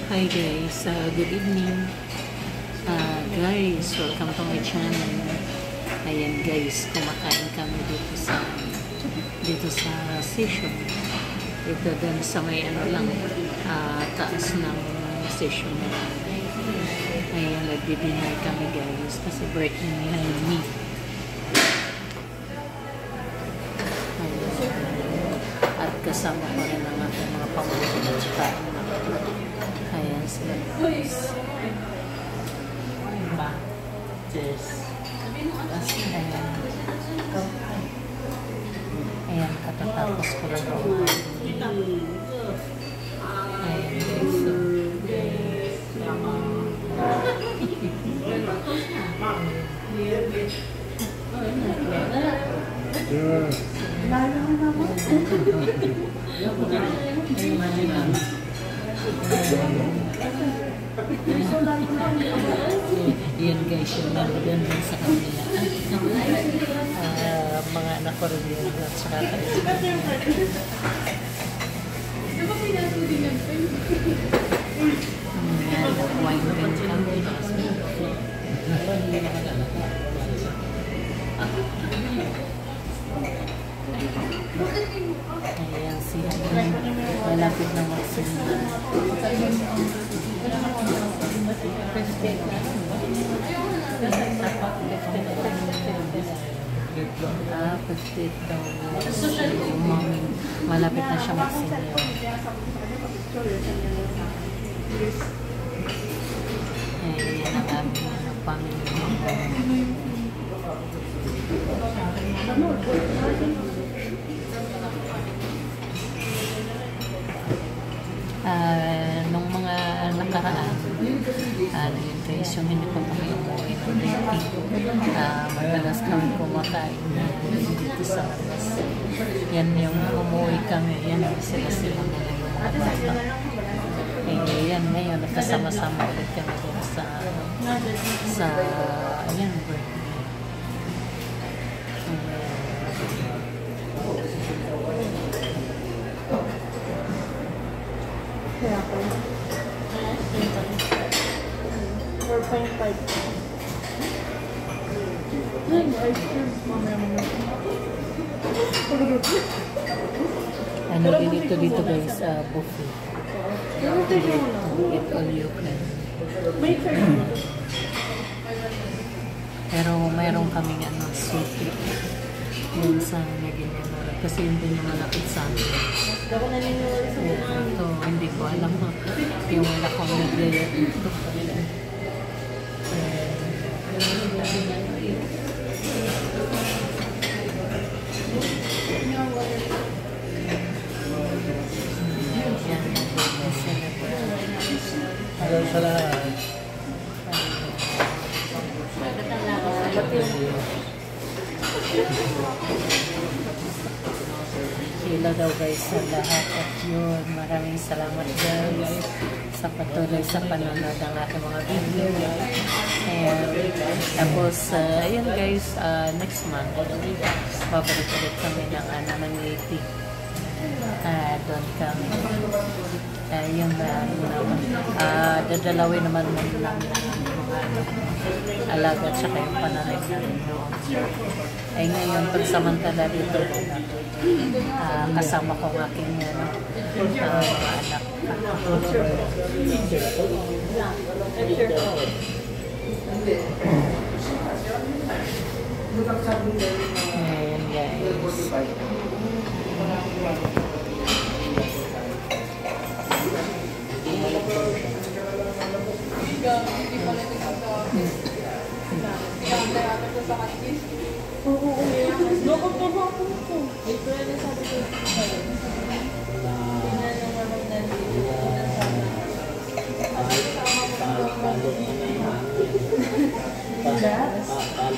Hi guys, good evening. Guys, welcome to my channel. Ayan guys, kumakain kami dito sa station. Dito din sa may taas ng station. Ayan, nagdi-dinner kami guys kasi birthday ni Jaime. At kasama ko rin ang aking mga pamangkin at kain na. Ayan sila guys. Cheers. Ayan, katatapos ko lang ako. Ayan guys. Yan guys, yung nandun sa kanila. Mga anak ko rin yun at saka tayo. Wine rin kami. Ayan siya. Malapit na magsimula. Pagsit daw yung mami. Malapit na siya magsimula. Ayan ang aming pamilya. Nung mga nakaraan, yun guys, yung hindi pa kami umuwi ng dating, madalas kami kumakain dito sa Manas. Yan yung umuwi kami, yan sila mga bata. Yan ngayon, nagkasama-sama ulit kami dito sa ayan, birthday. Kaya ako. 4.5. Yan, ice cream. Ano dito guys, buffet. Eat all you can. Pero mayroon kaming suki. Yun sa naging kasi yun din yung malapit sa amin. Ito, hindi ko alam yung wala kong nag-layer dito. Hello sa lahat. Sila daw guys sa lahat at yun. Maraming salamat guys sa patuloy sa panonood ng aking mga video. And tapos, ayun guys, next month, babalik ulit kami ng Leyte. Doon kami. Yung dadalawin naman namin mga alaga at saka yung pananay namin doon. Ay ngayon, pagsamantala dito, kasama ko ang aking mga anak. Ayan guys.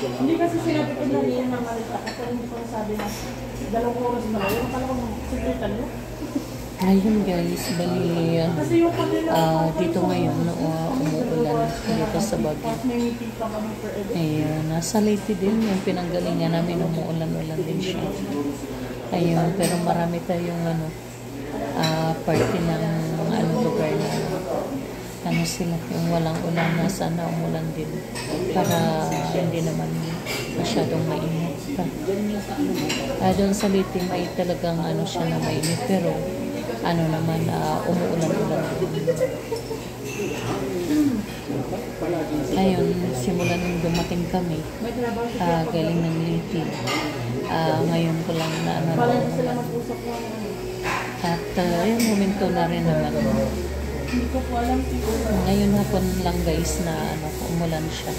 Hindi kasi sinabi ko na niya ng malita kasi hindi ko nasabi na 2 oras na lang. Yung pala kong suplitan mo. Ayun guys, bali dito ngayon umuulan dito sa Baguio. Ayun, nasa Leyte din yung pinanggalingan namin, umuulan-ulan din siya. Ayun, pero marami tayong party ng lugar na ano sila, yung walang ulan na sana umulan din para hindi naman masyadong mainit pa. Doon sa Litim ay talagang ano siya na mainit, pero ano naman umuulan-ulan din. Ayun, simulan nung dumating kami, galing ng Litim. Ngayon ko lang na ano, at yung momento na rin naman. Hindi ko po alam siguro. Ngayon hapon lang guys na ano, umulan siya.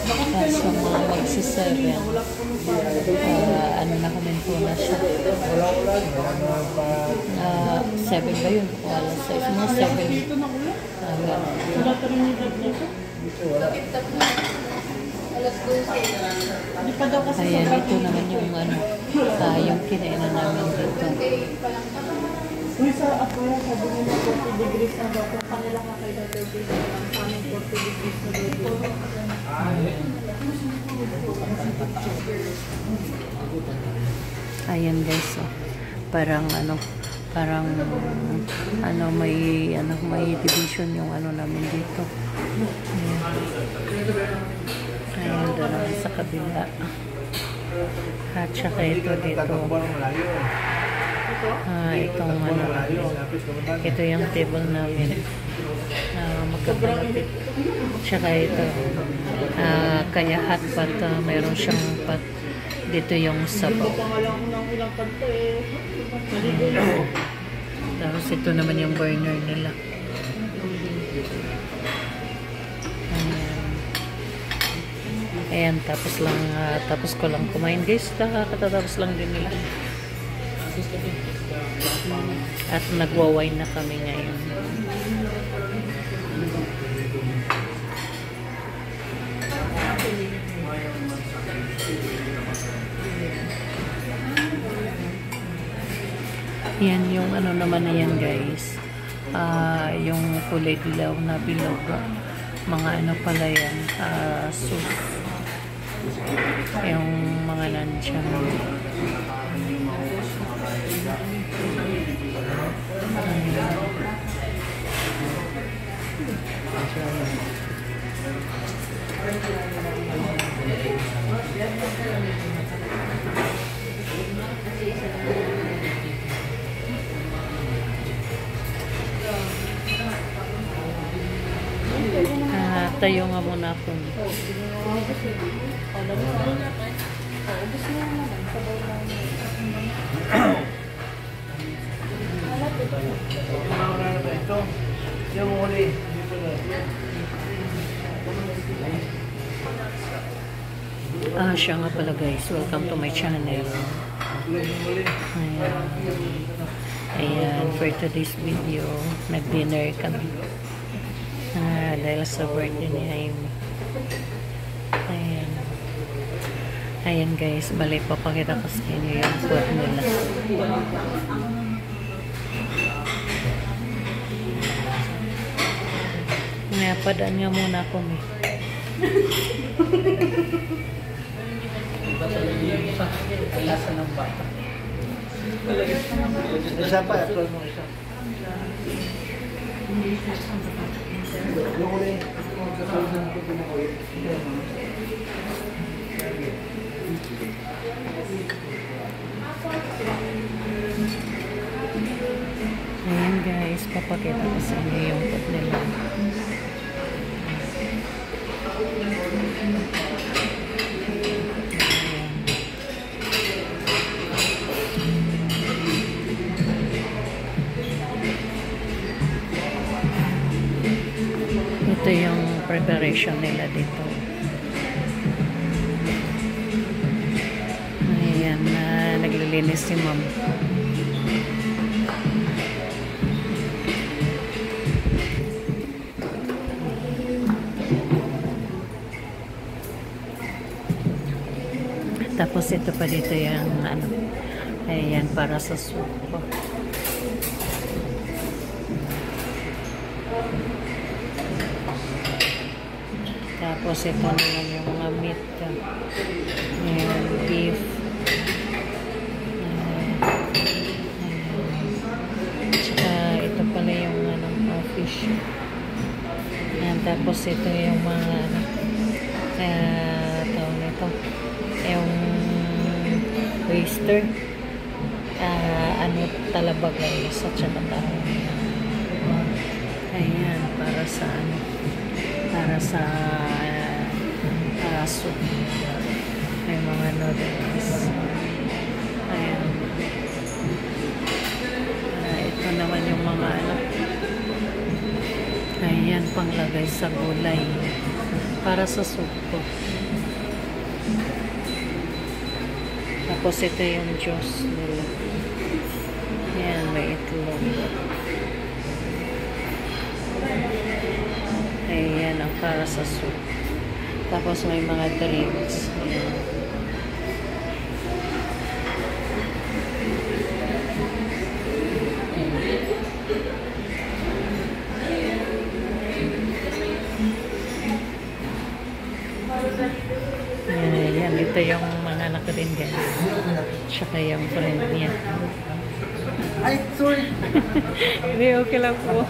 Kaso mga magsi-7, ano na kami po na siya. 7 ba yun? Wala sa mga 7. Dito na ulan. Wala Trinidad dito. Hindi pa daw kasi ayan, ito naman yung ano, yung kinainan namin dito. Uy, sa Aquara, sabi nila 40 degrees na daw. Kung kanila nga kayo 30 degrees lang, sa amin 40 degrees na dito. Ayan guys, parang may division yung ano namin dito. Ayan, doon naman sa kabila. At saka ito dito. Itong ano, ito yung table namin. Magkakapit. Tsaka ito. Kaya hot pot, mayroon siyang pot. Dito yung sabaw. Tapos ito naman yung burner nila. Ayan, tapos ko lang kumain guys. Katatapos lang din nila. At nagwa-wine na kami ngayon. Yan yung ano naman na yan guys. Yung kulay dilaw na bilog. Mga ano pala yan. Soup. Yung mga nandiyan. Tayo nga muna ako. Siya nga pala guys. Welcome to my channel. Ayan, for today's video, nag-dinner kami. Dahil sa birthday ni Amy. Ayan. Ayan guys, balik papakita ko sa inyo yung food nila. Padaan nga muna ako eh. Lasa ng bata. Isa pa, upload mo isa. Ayan guys, papakita ko sa inyo yung food nila. Ito yung preparation nila dito. Ayan, naglilinis si ma'am. Tapos ito pa dito yung ano, ayan, para sa soup. Tapos ito naman yung mga meat. Ayan, beef. Tsaka ito pala yung ano, fish. Tapos ito yung mga tawag nito, yung oyster, ano, talaba guys, at saka tao. Ayan, para sa ano, para sa soup. May mga noodles. Ayan. Ito naman yung mga ano. Ayan, panglagay sa gulay. Para sa soup ko. Tapos ito yung juice nila. Ayan, may itlog. Ayan, ang para sa soup. Tapos may mga drinks. Ayan. Ayan, ito yung mga anak ko din guys. Tsaka yung friend niya. Ay, sorry. Hindi, okay lang po.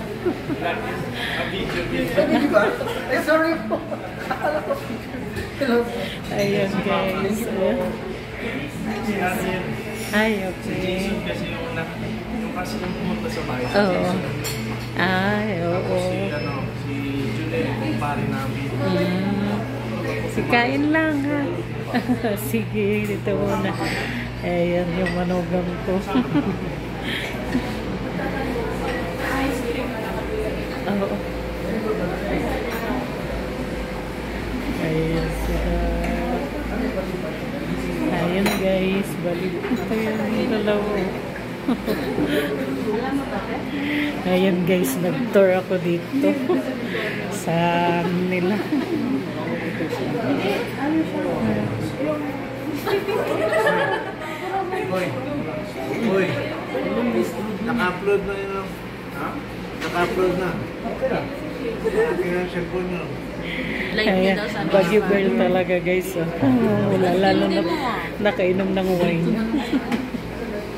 Hindi ba? Ay, sorry po. Akala ko. Hello. Ayan guys. Ay, okay. Kasi yung pumunta sa bahay. Oo. Ay, oo. Si Julie, yung pare namin. Kain lang ha. Sige, dito muna. Ayan yung manugang ko. Oo. Ayan sila. Ayan guys, balik ito yung dalawa. Ayan guys, nag-tour ako dito sa nila. Uy, naka-upload na yun. Ha? Naka-upload na. Kaya cellphone nyo. Ayan, Baguio girl talaga guys. Wala, lalo na nakainom ng wine.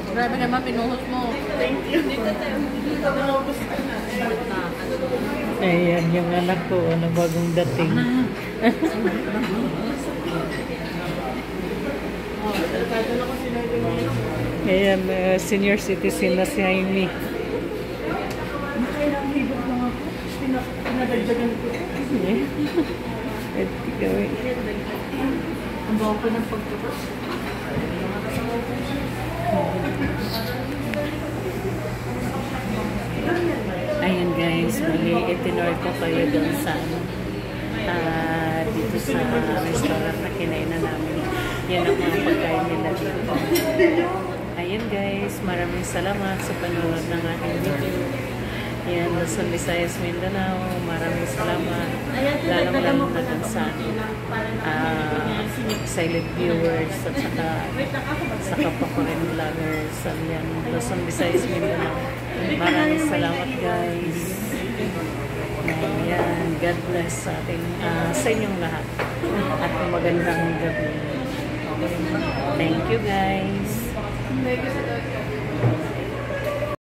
Grabe naman, pinuhos mo. Thank you. Ayan, yung anak ko na bagong dating. Ayan, senior citizen na si Jaime. Nakailang libot lang ako. Pinadagdagan ko. At gawin. Ang bawa ko ng pagtapos. Ayun guys, bali itinor ko kayo dun sa dito sa restaurant na kinainan namin. Yan ang mga pagkain nila dito. Ayun guys, maraming salamat sa panonood ng aking video. Yan, Luzon, Visayas, Mindanao. Maraming salamat. Lalong-lalo na dun sa silent viewers at sa kapwa-foreign vloggers. Yan, Luzon, Visayas, Mindanao. Maraming salamat guys. Ayan, God bless sa ating, sa inyong lahat. At magandang gabi. Thank you guys.